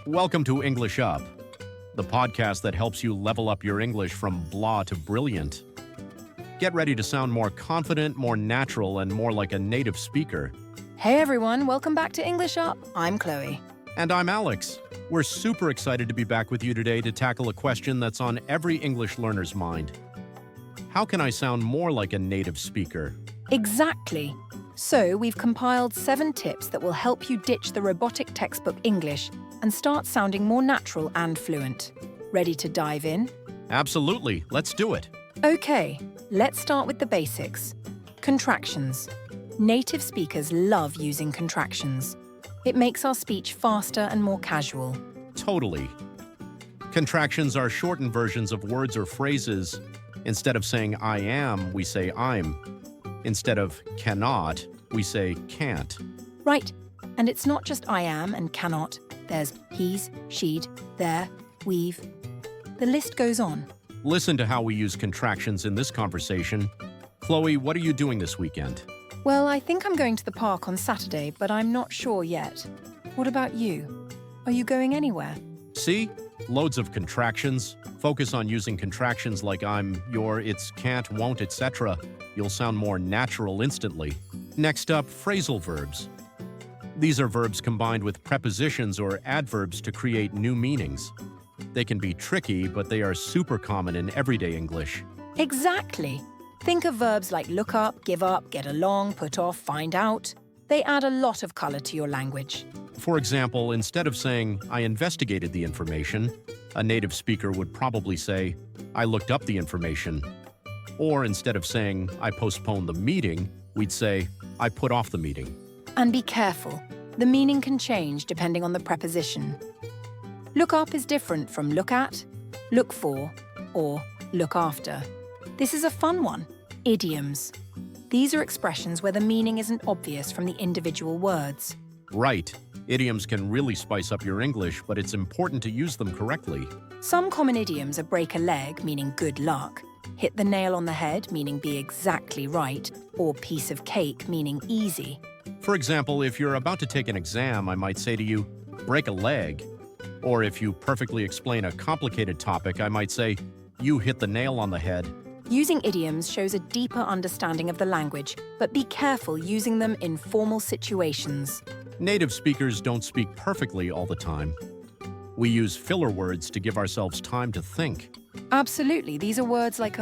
Welcome to English Up, the podcast that helps you level up your English from blah to brilliant. Get ready to sound more confident, more natural, and more like a native speaker. Hey everyone, welcome back to English Up. I'm Chloe. And I'm Alex. We're super excited to be back with you today to tackle a question that's on every English learner's mind. How can I sound more like a native speaker? Exactly. So we've compiled 7 tips that will help you ditch the robotic textbook English and start sounding more natural and fluent. Ready to dive in? Absolutely. Let's do it. Okay, let's start with the basics. Contractions. Native speakers love using contractions. It makes our speech faster and more casual. Totally. Contractions are shortened versions of words or phrases. Instead of saying I am, we say I'm. Instead of cannot, we say can't. Right, and it's not just I am and cannot. There's he's, she'd, there, we've. The list goes on. Listen to how we use contractions in this conversation. Chloe, what are you doing this weekend? Well, I think I'm going to the park on Saturday, but I'm not sure yet. What about you? Are you going anywhere? See? Loads of contractions. Focus on using contractions like I'm, your, it's, can't, won't, etc. You'll sound more natural instantly. Next up, phrasal verbs. These are verbs combined with prepositions or adverbs to create new meanings. They can be tricky, but they are super common in everyday English. Exactly. Think of verbs like look up, give up, get along, put off, find out. They add a lot of color to your language. For example, instead of saying, I investigated the information, a native speaker would probably say, I looked up the information. Or instead of saying, I postponed the meeting, we'd say, I put off the meeting. And be careful. The meaning can change depending on the preposition. Look up is different from look at, look for, or look after. This is a fun one. Idioms. These are expressions where the meaning isn't obvious from the individual words. Right. Idioms can really spice up your English, but it's important to use them correctly. Some common idioms are break a leg, meaning good luck, hit the nail on the head, meaning be exactly right, or piece of cake, meaning easy. For example, if you're about to take an exam, I might say to you, break a leg. Or if you perfectly explain a complicated topic, I might say, you hit the nail on the head. Using idioms shows a deeper understanding of the language, but be careful using them in formal situations. Native speakers don't speak perfectly all the time. We use filler words to give ourselves time to think. Absolutely. These are words like,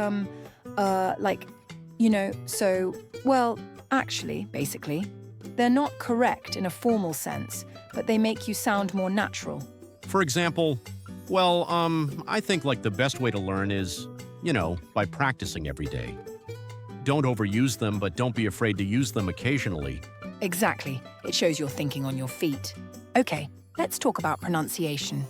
so, well, actually, basically. They're not correct in a formal sense, but they make you sound more natural. For example, I think the best way to learn is, by practicing every day. Don't overuse them, but don't be afraid to use them occasionally. Exactly. It shows you're thinking on your feet. Okay, let's talk about pronunciation.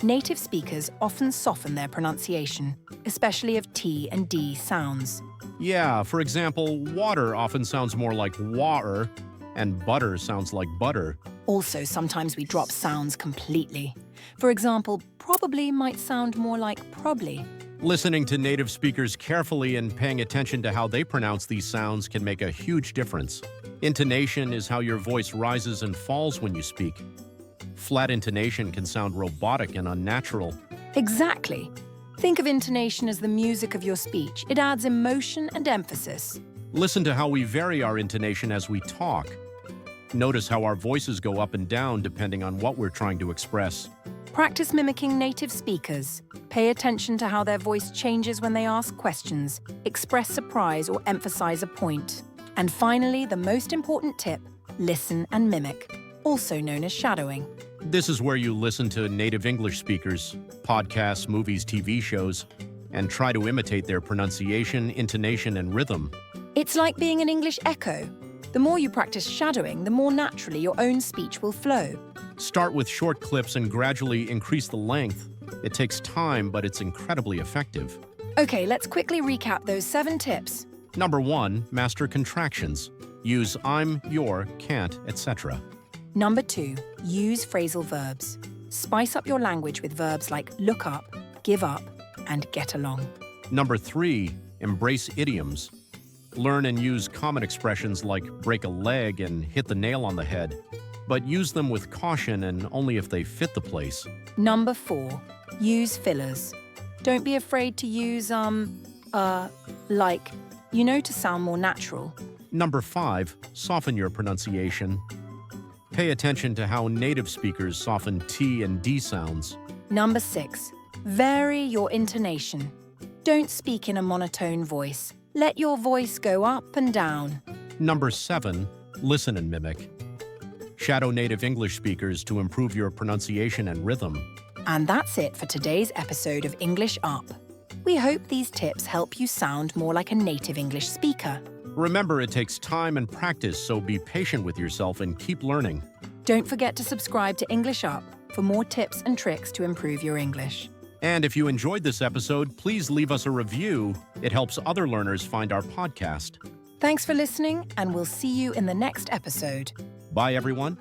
Native speakers often soften their pronunciation, especially of T and D sounds. Yeah, for example, water often sounds more like water, and butter sounds like butter. Also, sometimes we drop sounds completely. For example, probably might sound more like probably. Listening to native speakers carefully and paying attention to how they pronounce these sounds can make a huge difference. Intonation is how your voice rises and falls when you speak. Flat intonation can sound robotic and unnatural. Exactly. Think of intonation as the music of your speech. It adds emotion and emphasis. Listen to how we vary our intonation as we talk. Notice how our voices go up and down depending on what we're trying to express. Practice mimicking native speakers. Pay attention to how their voice changes when they ask questions, express surprise, or emphasize a point. And finally, the most important tip, listen and mimic, also known as shadowing. This is where you listen to native English speakers, podcasts, movies, TV shows, and try to imitate their pronunciation, intonation, and rhythm. It's like being an English echo. The more you practice shadowing, the more naturally your own speech will flow. Start with short clips and gradually increase the length. It takes time, but it's incredibly effective. Okay, let's quickly recap those 7 tips. Number 1, master contractions. Use I'm, your, can't, etc. Number 2, use phrasal verbs. Spice up your language with verbs like look up, give up, and get along. Number 3, embrace idioms. Learn and use common expressions like break a leg and hit the nail on the head. but use them with caution and only if they fit the place. Number 4, use fillers. Don't be afraid to use, like, to sound more natural. Number 5, soften your pronunciation. Pay attention to how native speakers soften T and D sounds. Number 6, vary your intonation. Don't speak in a monotone voice. Let your voice go up and down. Number 7, listen and mimic. Shadow native English speakers to improve your pronunciation and rhythm. And that's it for today's episode of English Up. We hope these tips help you sound more like a native English speaker. Remember, it takes time and practice, so be patient with yourself and keep learning. Don't forget to subscribe to English Up for more tips and tricks to improve your English. And if you enjoyed this episode, please leave us a review. It helps other learners find our podcast. Thanks for listening, and we'll see you in the next episode. Bye, everyone.